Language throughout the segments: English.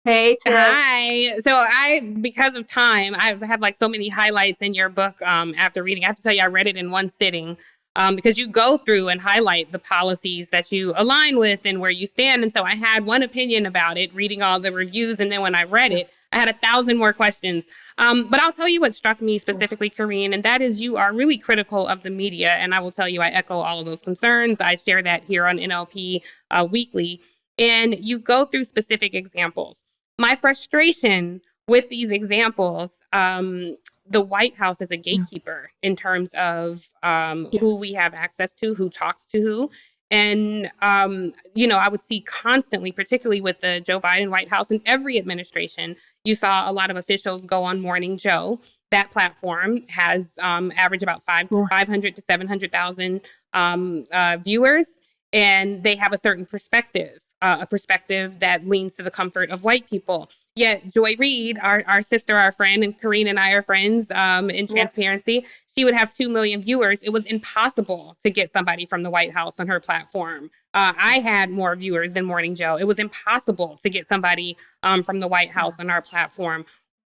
Hey, Tiff. Hi. Because of time, I have like so many highlights in your book after reading. I have to tell you, I read it in one sitting because you go through and highlight the policies that you align with and where you stand. And so I had one opinion about it, reading all the reviews. And then when I read it, I had 1,000 more questions. But I'll tell you what struck me specifically, Karine, and that is you are really critical of the media. And I will tell you, I echo all of those concerns. I share that here on NLP weekly. And you go through specific examples. My frustration with these examples, the White House is a gatekeeper in terms of Yeah. who we have access to, who talks to who. And, I would see constantly, particularly with the Joe Biden White House and every administration, you saw a lot of officials go on Morning Joe. That platform has averaged about 500 to 700,000 viewers, and they have a certain perspective, a perspective that leans to the comfort of white people. Yet Joy Reid, our sister, our friend, and Karine and I are friends in Yeah. transparency, she would have 2 million viewers. It was impossible to get somebody from the White House on her platform. I had more viewers than Morning Joe. It was impossible to get somebody from the White House on our platform.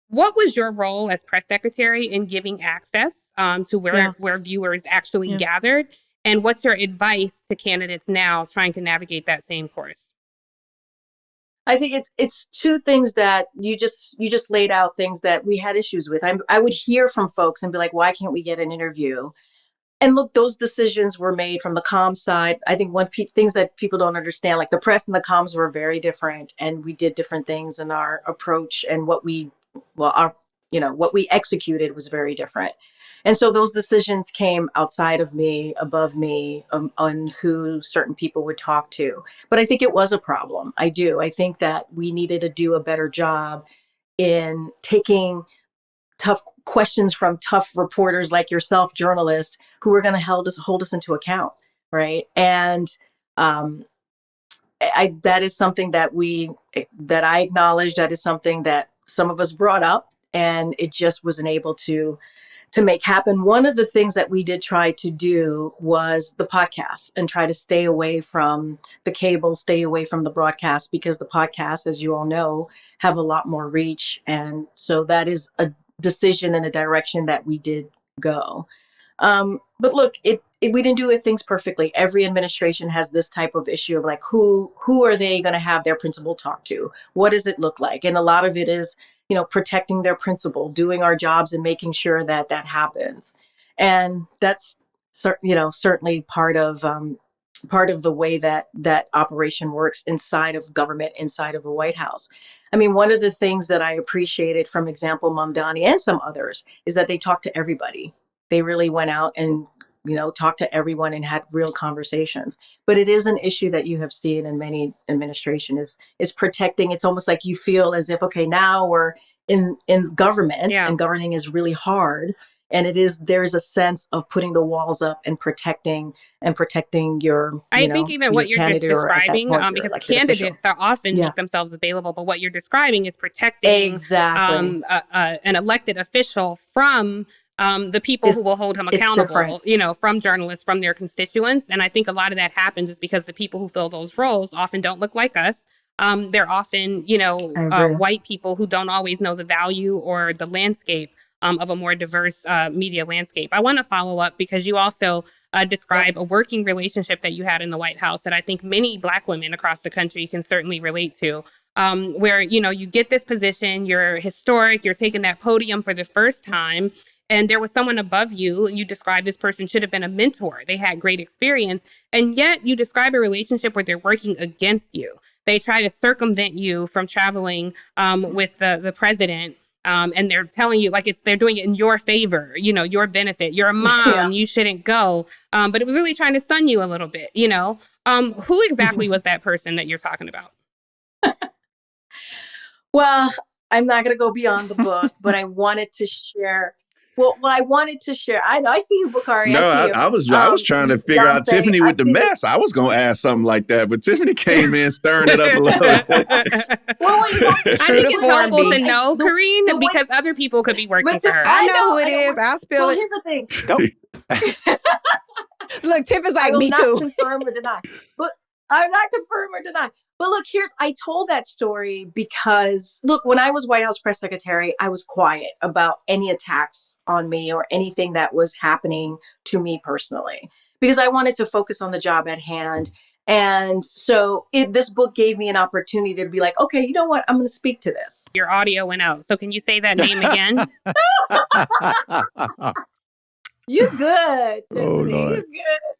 What was your role as press secretary in giving access to Yeah. where viewers actually Yeah. gathered? And what's your advice to candidates now trying to navigate that same course? I think it's two things that you just laid out, things that we had issues with. I would hear from folks and be like, why can't we get an interview? And look, those decisions were made from the comms side. I think things that people don't understand, like the press and the comms were very different, and we did different things in our approach, and what we executed was very different. And so those decisions came outside of me, above me, on who certain people would talk to. But I think it was a problem. I do. I think that we needed to do a better job in taking tough questions from tough reporters like yourself, journalists, who are going to hold us into account, right? And um, that is something that I acknowledge. That is something that some of us brought up, and it just wasn't able to make happen. One of the things that we did try to do was the podcast and try to stay away from the cable, stay away from the broadcast, because the podcasts, as you all know, have a lot more reach. And so that is a decision and a direction that we did go. But look, we didn't do things perfectly. Every administration has this type of issue of like, who are they going to have their principal talk to? What does it look like? And a lot of it is, protecting their principal, doing our jobs and making sure that that happens. And that's, certainly part of the way that operation works inside of government, inside of the White House. I mean, one of the things that I appreciated from example Mamdani and some others is that they talked to everybody. They really went out and talked to everyone and had real conversations. But it is an issue that you have seen in many administration is protecting. It's almost like you feel as if, okay, now we're in government, Yeah. and governing is really hard. And there's a sense of putting the walls up and protecting your, I think even your what you're just candidate, or at that describing, point your because elected official. candidates are often Yeah, make themselves available, but what you're describing is protecting exactly. an elected official from the people who It's will hold him it's different. accountable, from journalists, from their constituents. And I think a lot of that happens is because the people who fill those roles often don't look like us. They're often, I agree. white people who don't always know the value or the landscape of a more diverse media landscape. I want to follow up because you also Yep. describe a working relationship that you had in the White House that I think many Black women across the country can certainly relate to. Where, you get this position, you're historic, you're taking that podium for the first time, and there was someone above you, and you described this person should have been a mentor. They had great experience, and yet you describe a relationship where they're working against you. They try to circumvent you from traveling with the president. And they're telling you they're doing it in your favor, your benefit. You're a Yeah. mom, you shouldn't go. But it was really trying to sun you a little bit. Who exactly was that person that you're talking about? Well, I'm not going to go beyond the book, but I wanted to share. Well, I wanted to share. I know. I see you, Bakari. I No, see you. I was trying to figure out Beyonce. Tiffany I with the see you. mess. I was gonna ask something like that, but Tiffany came in stirring it up a little Well, I True think to it's form, helpful to B. know, the Karine, way, because other people could be working for her. I know know. who it is. I'll spill Well, it. here's the thing. Go. Look, Tiff is I like, will me not too. confirm or deny. But I'm not confirm or deny. But look, I told that story because, look, when I was White House press secretary, I was quiet about any attacks on me or anything that was happening to me personally, because I wanted to focus on the job at hand. And so this book gave me an opportunity to be like, okay, you know what? I'm going to speak to this. Your audio went out. So can you say that name again? You're good, Tiffany. Oh, Lord. You're good.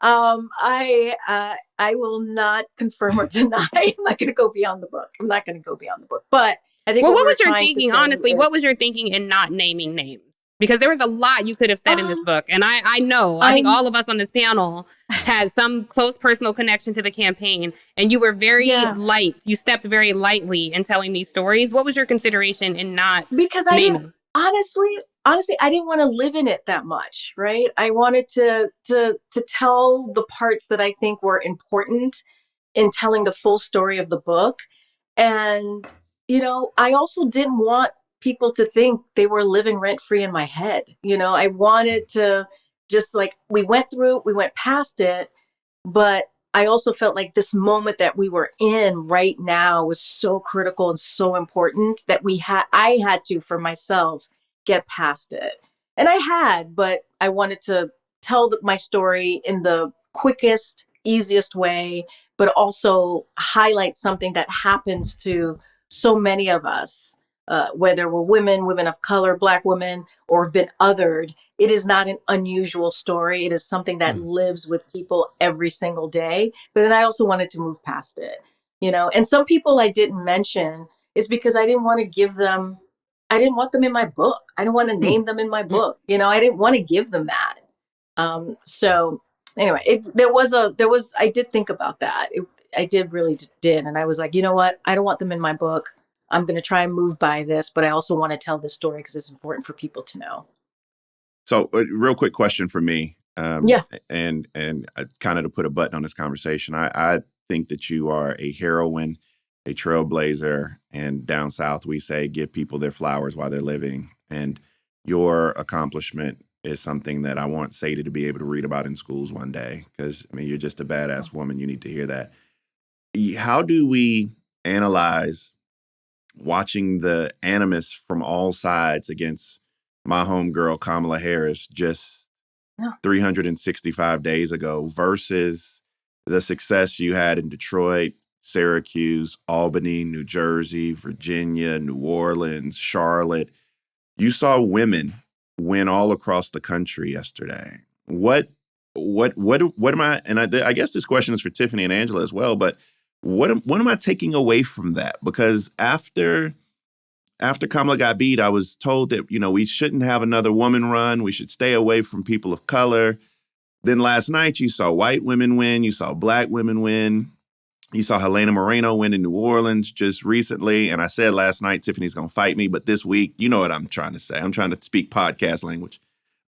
I will not confirm or deny. I'm not going to go beyond the book. I'm not going to go beyond the book. But I think Well, what we're was your trying to thinking, say honestly? What is- was your thinking in not naming names? Because there was a lot you could have said in this book. And I know, I think all of us on this panel had some close personal connection to the campaign. And you were very light. You stepped very lightly in telling these stories. What was your consideration in not because I naming? didn't, honestly, I didn't want to live in it that much, right? I wanted to tell the parts that I think were important in telling the full story of the book. And, I also didn't want people to think they were living rent free in my head. I wanted to just we went through, we went past it, but I also felt like this moment that we were in right now was so critical and so important that I had to, for myself, get past it. And I had, but I wanted to tell my story in the quickest, easiest way, but also highlight something that happens to so many of us, whether we're women of color, Black women, or have been othered. It is not an unusual story. It is something that lives with people every single day. But then I also wanted to move past it, and some people I didn't mention is because I didn't want them in my book. I didn't want to name them in my book. I didn't want to give them that. So anyway, I did think about that. I really did. And I was like, you know what? I don't want them in my book. I'm going to try and move by this, but I also want to tell this story because it's important for people to know. So real quick question for me. Yeah. And kind of to put a button on this conversation, I think that you are a heroine, a trailblazer, and down south we say give people their flowers while they're living. And your accomplishment is something that I want Sadie to be able to read about in schools one day, because you're just a badass woman. You need to hear that. How do we analyze watching the animus from all sides against my homegirl Kamala Harris just 365 days ago versus the success you had in Detroit, Syracuse, Albany, New Jersey, Virginia, New Orleans, Charlotte? You saw women win all across the country yesterday. What am I, and I guess this question is for Tiffany and Angela as well, but what am I taking away from that? Because after Kamala got beat, I was told that, we shouldn't have another woman run. We should stay away from people of color. Then last night, you saw white women win. You saw Black women win. You saw Helena Moreno win in New Orleans just recently. And I said last night, Tiffany's going to fight me. But this week, you know what I'm trying to say. I'm trying to speak podcast language.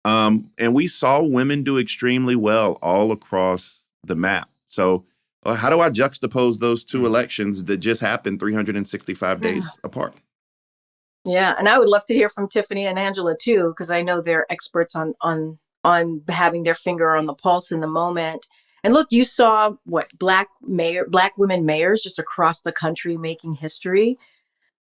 And we saw women do extremely well all across the map. So how do I juxtapose those two elections that just happened 365 days apart? Yeah, and I would love to hear from Tiffany and Angela too, because I know they're experts on having their finger on the pulse in the moment. And look, you saw Black women mayors just across the country making history.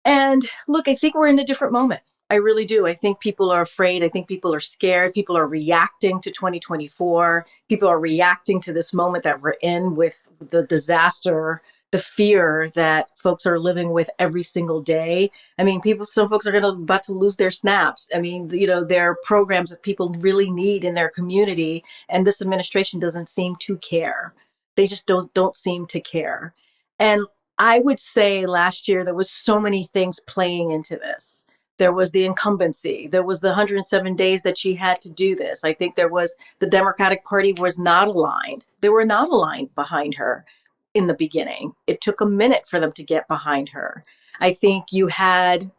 And look, I think we're in a different moment. I really do. I think people are afraid. I think people are scared. People are reacting to 2024. People are reacting to this moment that we're in with the disaster, the fear that folks are living with every single day. I mean, some folks are about to lose their snaps. I mean, there are programs that people really need in their community, and this administration doesn't seem to care. They just don't seem to care. And I would say last year there was so many things playing into this. There was the incumbency. There was the 107 days that she had to do this. I think there was the Democratic Party was not aligned. They were not aligned behind her in the beginning. It took a minute for them to get behind her. I think you had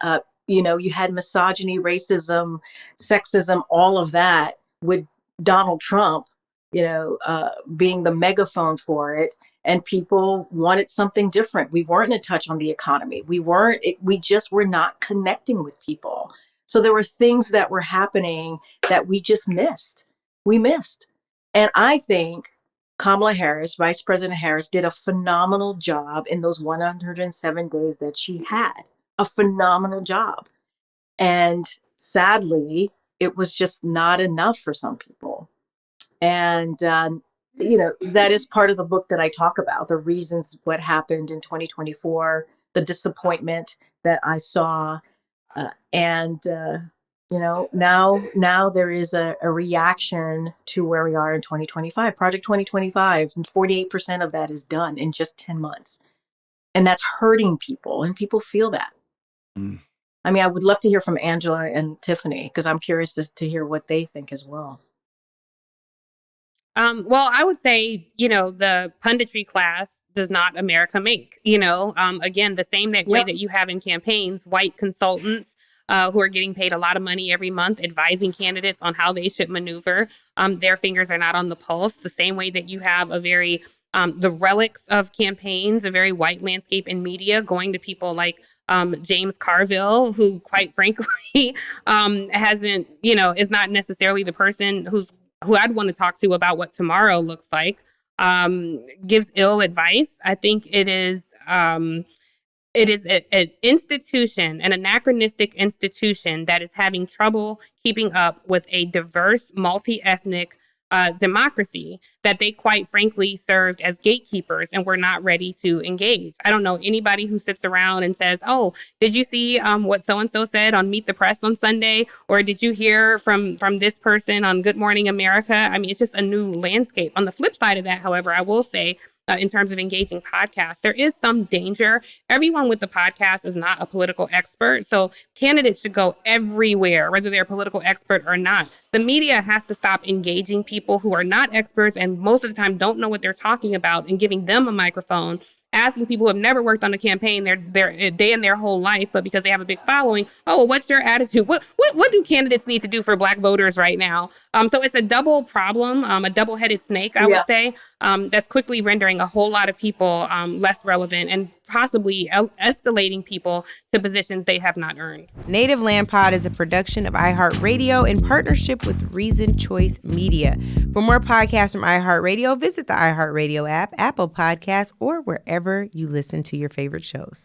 misogyny, racism, sexism, all of that with Donald Trump, being the megaphone for it. And people wanted something different. We weren't in touch on the economy. We just were not connecting with people. So there were things that were happening that we just missed. We missed. And I think Kamala Harris, Vice President Harris, did a phenomenal job in those 107 days that she had. A phenomenal job. And sadly, it was just not enough for some people. And, that is part of the book that I talk about, the reasons what happened in 2024, the disappointment that I saw. Now there is a reaction to where we are in 2025. Project 2025, and 48% of that is done in just 10 months. And that's hurting people, and people feel that. Mm. I mean, I would love to hear from Angela and Tiffany, because I'm curious to hear what they think as well. Well, I would say, the punditry class does not America make, again, the same way that you have in campaigns, white consultants who are getting paid a lot of money every month, advising candidates on how they should maneuver. Their fingers are not on the pulse, the same way that you have the relics of campaigns, a very white landscape in media, going to people like James Carville, who quite frankly hasn't, is not necessarily the person who I'd want to talk to about what tomorrow looks like, gives ill advice. I think it is an institution, an anachronistic institution that is having trouble keeping up with a diverse, multi-ethnic democracy that they quite frankly served as gatekeepers and were not ready to engage. I don't know anybody who sits around and says, oh, did you see what so-and-so said on Meet the Press on Sunday? Or did you hear from this person on Good Morning America? I mean, it's just a new landscape. On the flip side of that, however, I will say, in terms of engaging podcasts, there is some danger. Everyone with the podcast is not a political expert. So candidates should go everywhere, whether they're a political expert or not. The media has to stop engaging people who are not experts and most of the time don't know what they're talking about and giving them a microphone, asking people who have never worked on a campaign their day in their whole life, but because they have a big following, oh, well, what's your attitude? What do candidates need to do for Black voters right now? So it's a double problem, a double-headed snake, I would say, that's quickly rendering a whole lot of people less relevant and possibly escalating people to positions they have not earned. Native Land Pod is a production of iHeartRadio in partnership with Reason Choice Media. For more podcasts from iHeartRadio, visit the iHeartRadio app, Apple Podcasts, or wherever you listen to your favorite shows.